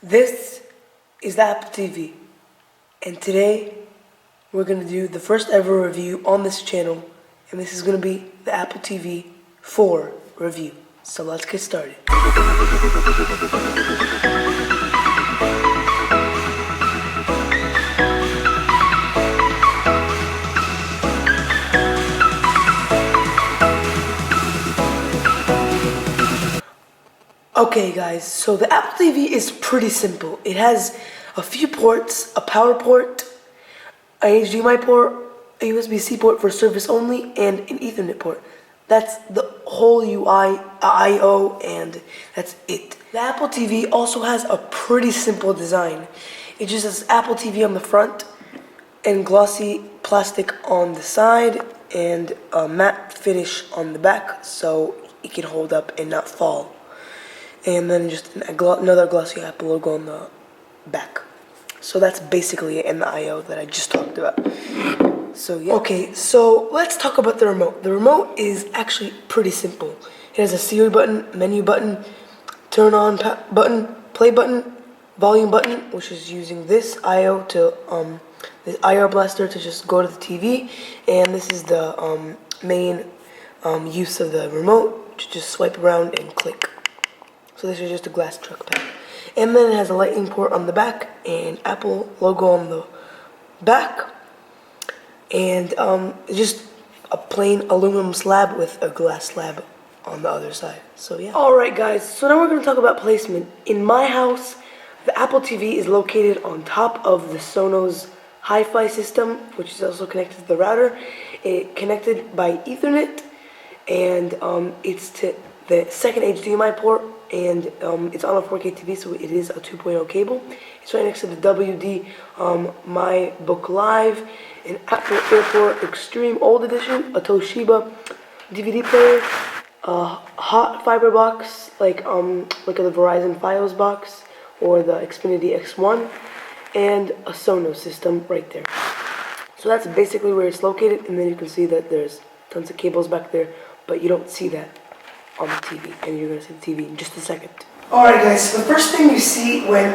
This is the Apple TV, and today we're going to do the first ever review on this channel, and this is going to be the Apple TV 4 review. So let's get started. Okay guys, so the Apple TV is pretty simple. It has a few ports, a power port, a HDMI port, a USB-C port for service only, and an Ethernet port. That's the whole UI, I/O, and that's it. The Apple TV also has a pretty simple design. It just has Apple TV on the front and glossy plastic on the side and a matte finish on the back so it can hold up and not fall. And then just another glossy Apple logo on the back. So that's basically it in the I/O that I just talked about. So yeah. Okay, so let's talk about the remote. The remote is actually pretty simple. It has a Siri button, menu button, turn on button, play button, volume button, which is using this I/O to this IR blaster to just go to the TV, and this is the main use of the remote to just swipe around and click. So this is just a glass trackpad. And then it has a lightning port on the back and Apple logo on the back. And just a plain aluminum slab with a glass slab on the other side. So yeah. Alright guys, so now we're going to talk about placement. In my house, the Apple TV is located on top of the Sonos Hi-Fi system, which is also connected to the router. It's connected by Ethernet, and it's to the second HDMI port, and it's on a 4K TV, so it is a 2.0 cable. It's right next to the WD My Book Live, an Apple Airport Extreme Old Edition, a Toshiba DVD player, a hot fiber box like the Verizon Fios box or the Xfinity X1, and a Sonos system right there. So that's basically where it's located, and then you can see that there's tons of cables back there, but you don't see that on the TV, and you're going to see the TV in just a second. Alright guys, so the first thing you see when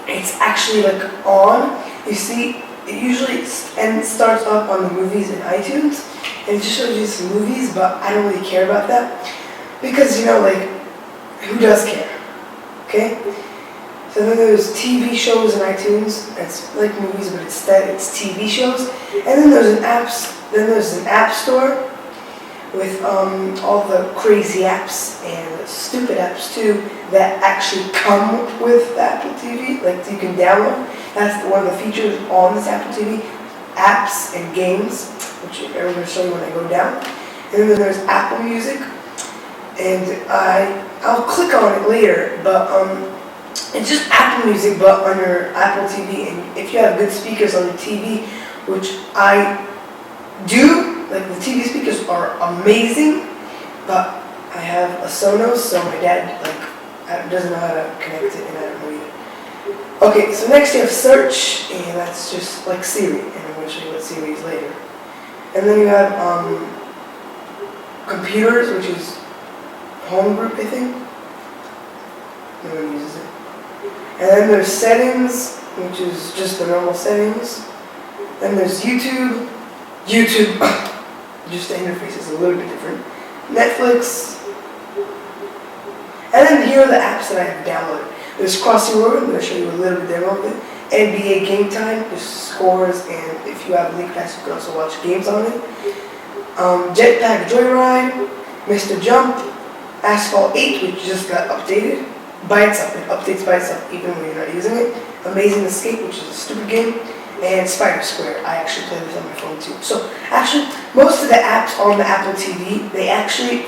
it's actually like on, you see it usually starts up on the movies in iTunes, and it just shows you some movies, but I don't really care about that, because you know, like, who does care, okay? So then there's TV shows in iTunes, that's like movies, but instead it's TV shows, and then there's an app store with all the crazy apps and stupid apps too that actually come with the Apple TV, like you can download. That's one of the features on this Apple TV, apps and games, which I'm going to show you when I go down. And then there's Apple Music, and I'll click on it later, but it's just Apple Music but on your Apple TV, and if you have good speakers on your TV, which I do. Like, the TV speakers are amazing, but I have a Sonos, so my dad doesn't know how to connect it, and I don't know either. Okay, so next you have search, and that's just like Siri, and I'm going to show you what Siri is later. And then you have computers, which is home group, I think. No one uses it. And then there's settings, which is just the normal settings. Then there's YouTube. Just the interface is a little bit different. Netflix. And then here are the apps that I have downloaded. There's Crossing Road, I'm going to show you a little bit demo of it. NBA Game Time, just scores, and if you have League Pass, you can also watch games on it. Jetpack Joyride, Mr. Jump, Asphalt 8, which just got updated by itself. It updates by itself even when you're not using it. Amazing Escape, which is a stupid game. And Spider Square. I actually play this on my phone too. So actually, most of the apps on the Apple TV, they actually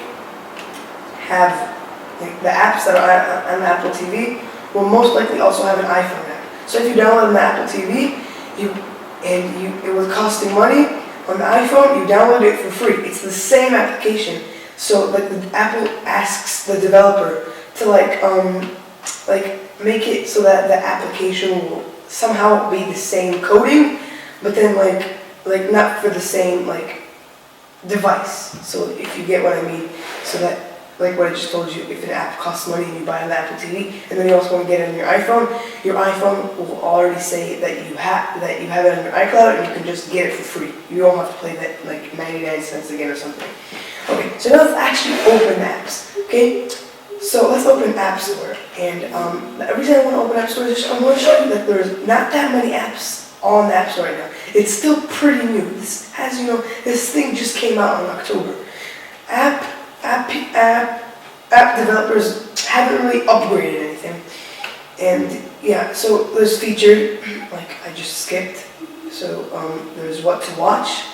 have, like, the apps that are on the Apple TV will most likely also have an iPhone app. So if you download an Apple TV, it was costing money on the iPhone, you download it for free. It's the same application. So like the Apple asks the developer to make it so that the application will somehow be the same coding, but then like not for the same device. So if you get what I mean, so that like what I just told you, if an app costs money and you buy it on the Apple TV, and then you also want to get it on your iPhone will already say that you have it on your iCloud, and you can just get it for free. You don't have to pay that like 99 cents again or something. Okay, so now let's actually open apps. Okay, so let's open App Store, and the reason I want to open App Store is I'm going to show you that there's not that many apps on the App Store right now. It's still pretty new. This thing just came out in October. App developers haven't really upgraded anything, and yeah, so there's featured, like I just skipped, so there's what to watch.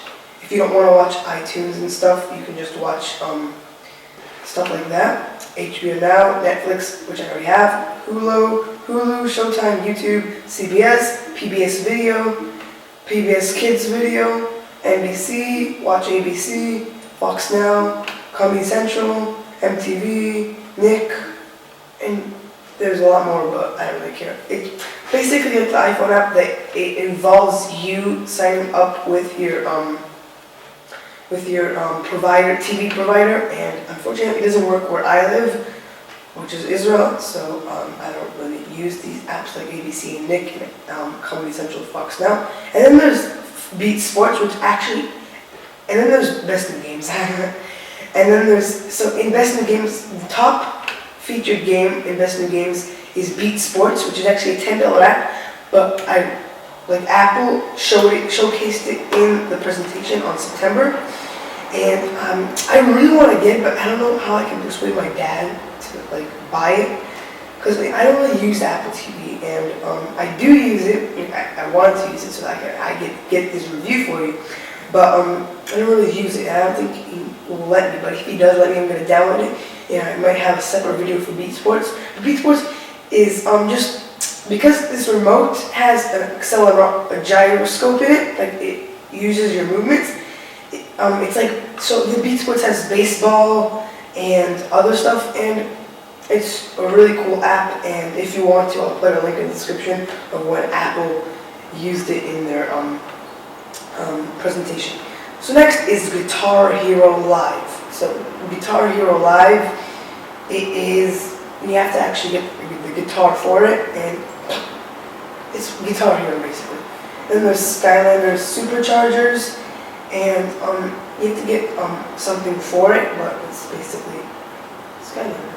If you don't want to watch iTunes and stuff, you can just watch stuff like that. HBO Now, Netflix, which I already have, Hulu, Showtime, YouTube, CBS, PBS Video, PBS Kids Video, NBC, Watch ABC, Fox Now, Comedy Central, MTV, Nick, and there's a lot more, but I don't really care. It's basically like the iPhone app that it involves you signing up with your provider, TV provider, and unfortunately it doesn't work where I live, which is Israel, so I don't really use these apps like ABC and Nick and Comedy Central, Fox Now. And then there's Beat Sports, and then there's Best in Games. And then in Best in Games, the top featured game in Best in Games is Beat Sports, which is actually a $10 app, but Apple showcased it in the presentation on September, and I really want to get it, but I don't know how I can persuade my dad to buy it, because I don't really use Apple TV, and I do use it. I wanted to use it so that I get this review for you, but I don't really use it, and I don't think he will let me, but if he does let me, I'm going to download it, and I might have a separate video for Beat Sports. But Beat Sports is just, because this remote has a gyroscope in it, like it uses your movements, so the Beat Sports has baseball and other stuff, and it's a really cool app, and if you want to, I'll put a link in the description of when Apple used it in their presentation. So next is Guitar Hero Live. So Guitar Hero Live, you have to actually get the guitar for it, and it's Guitar Hero basically. Then there's Skylanders Superchargers, and you have to get something for it, but it's basically Skylanders.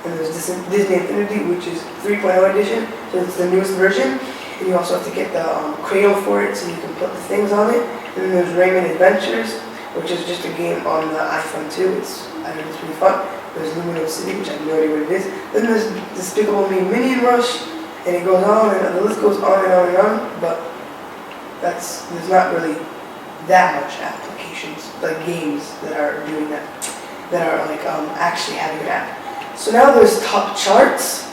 And there's Disney Infinity, which is 3.0 edition, so it's the newest version. And you also have to get the cradle for it, so you can put the things on it. And then there's Rayman Adventures, which is just a game on the iPhone 2. I think it's really fun. There's Lumino City, which I have no idea what it is. Then there's Despicable Me Minion Rush, and it goes on, and the list goes on and on and on. But there's not really that much applications, like games that are doing that are actually having an app. So now there's top charts,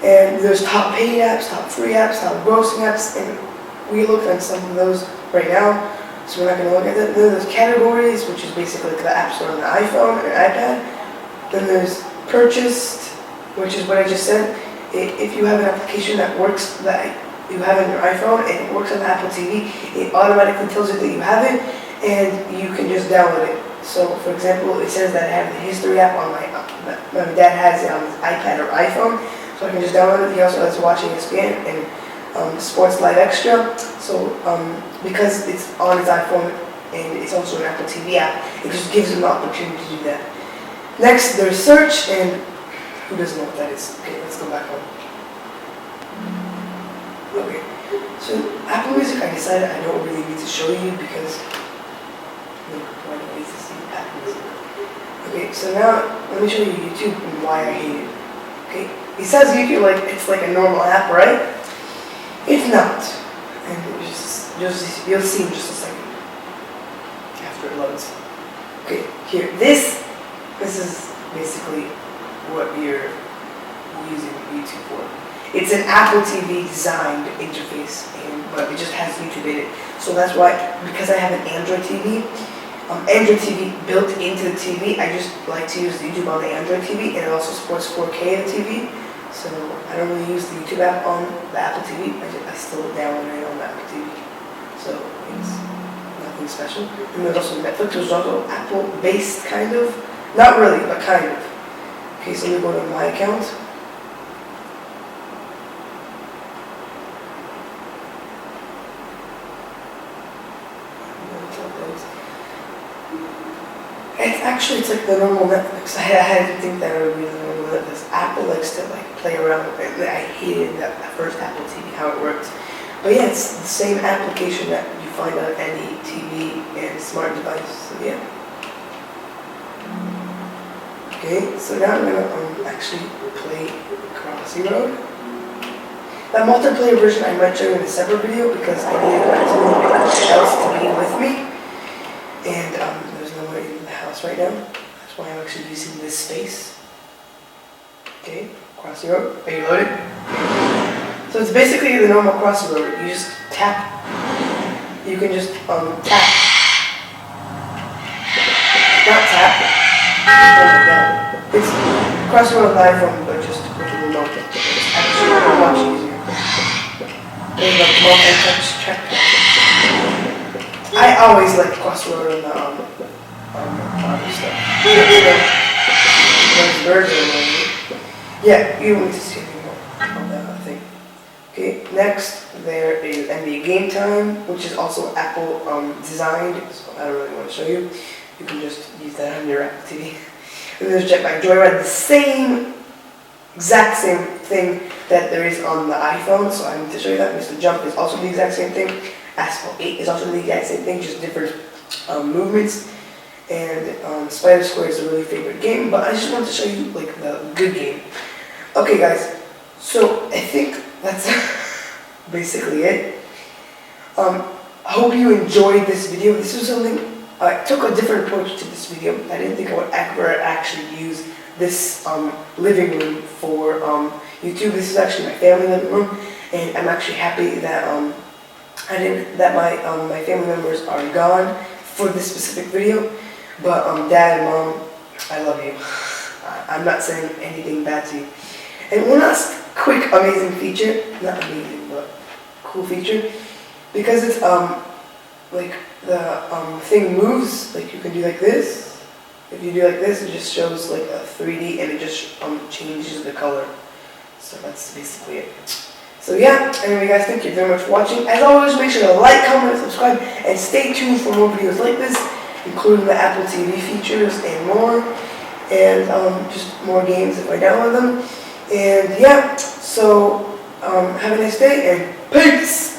and there's top paid apps, top free apps, top grossing apps, and we looked at some of those right now, so we're not going to look at that. Then there's categories, which is basically like the App Store on the iPhone and iPad. Then there's purchased, which is what I just said. If you have an application that works, that you have on your iPhone, and it works on the Apple TV, it automatically tells you that you have it, and you can just download it. So, for example, it says that I have the history app on my dad has it on his iPad or iPhone, so I can just download it. He also has watching ESPN and Sports Live Extra. So, because it's on his iPhone and it's also an Apple TV app, it just gives him the opportunity to do that. Next, there's search, and who doesn't know what that is? Okay, let's go back home. Okay, so Apple Music, I decided I don't really need to show you because why do I need to see Apple Music? Okay, so now let me show you YouTube and why I hate it. Okay, it says YouTube like it's like a normal app, right? It's not, and you'll see in just a second after it loads. Okay, here, this is basically what you're using YouTube for. It's an Apple TV designed interface, but it just has YouTube in it. So that's why, because I have an Android TV, Android TV built into the TV, I just like to use YouTube on the Android TV, and it also supports 4K on the TV. So I don't really use the YouTube app on the Apple TV. I still download it on the Apple TV. So it's nothing special. And there's also Netflix, which is also Apple-based, kind of. Not really, but kind of. Okay, so let me go to my account. It's like the normal Netflix. I had to think that it would be the normal Netflix. Apple likes to like play around with it. I hated that first Apple TV, how it worked. But yeah, it's the same application that you find on any TV and smart device. So yeah. Okay, so now I'm gonna actually play Crossy Road. That multiplayer version I might show you in a separate video because I need someone else to be with me. And there's no one in the house right now. That's why I'm actually using this space. Okay, Crossy Road. Are you loaded? So it's basically the normal Crossy Road. You just tap. You can just tap. Not tap. Like that. It's Crossy Road on iPhone, but just with a remote. It's actually much easier. There's a multi-touch trackpad. I always like Crossy Road on the other stuff. Those birds are annoying. Yeah, you don't need to see anymore on that thing. Okay, next there is NBA Game Time, which is also Apple designed, so I don't really want to show you. You can just use that on your Apple TV. And there's Jetpack Joyride, the exact same thing that there is on the iPhone, so I need to show you that. Mr. Jump is also the exact same thing. Asphalt 8 is also the exact same thing, just different movements. And Spider Square is a really favorite game, but I just wanted to show you like the good game. Okay guys, so I think that's basically it. I hope you enjoyed this video. This was something, I took a different approach to this video. I didn't think I would ever actually use this living room for YouTube. This is actually my family living room, and I'm actually happy that my family members are gone for this specific video. But Dad and Mom, I love you. I'm not saying anything bad to you. And one last quick amazing feature, not amazing, but cool feature, because it's like the thing moves, like you can do like this. If you do like this, it just shows like a 3D and it just changes the color. So that's basically it. So yeah, anyway guys, thank you very much for watching. As always, make sure to like, comment, and subscribe, and stay tuned for more videos like this, including the Apple TV features and more, and just more games if I download them. And yeah, so have a nice day and peace!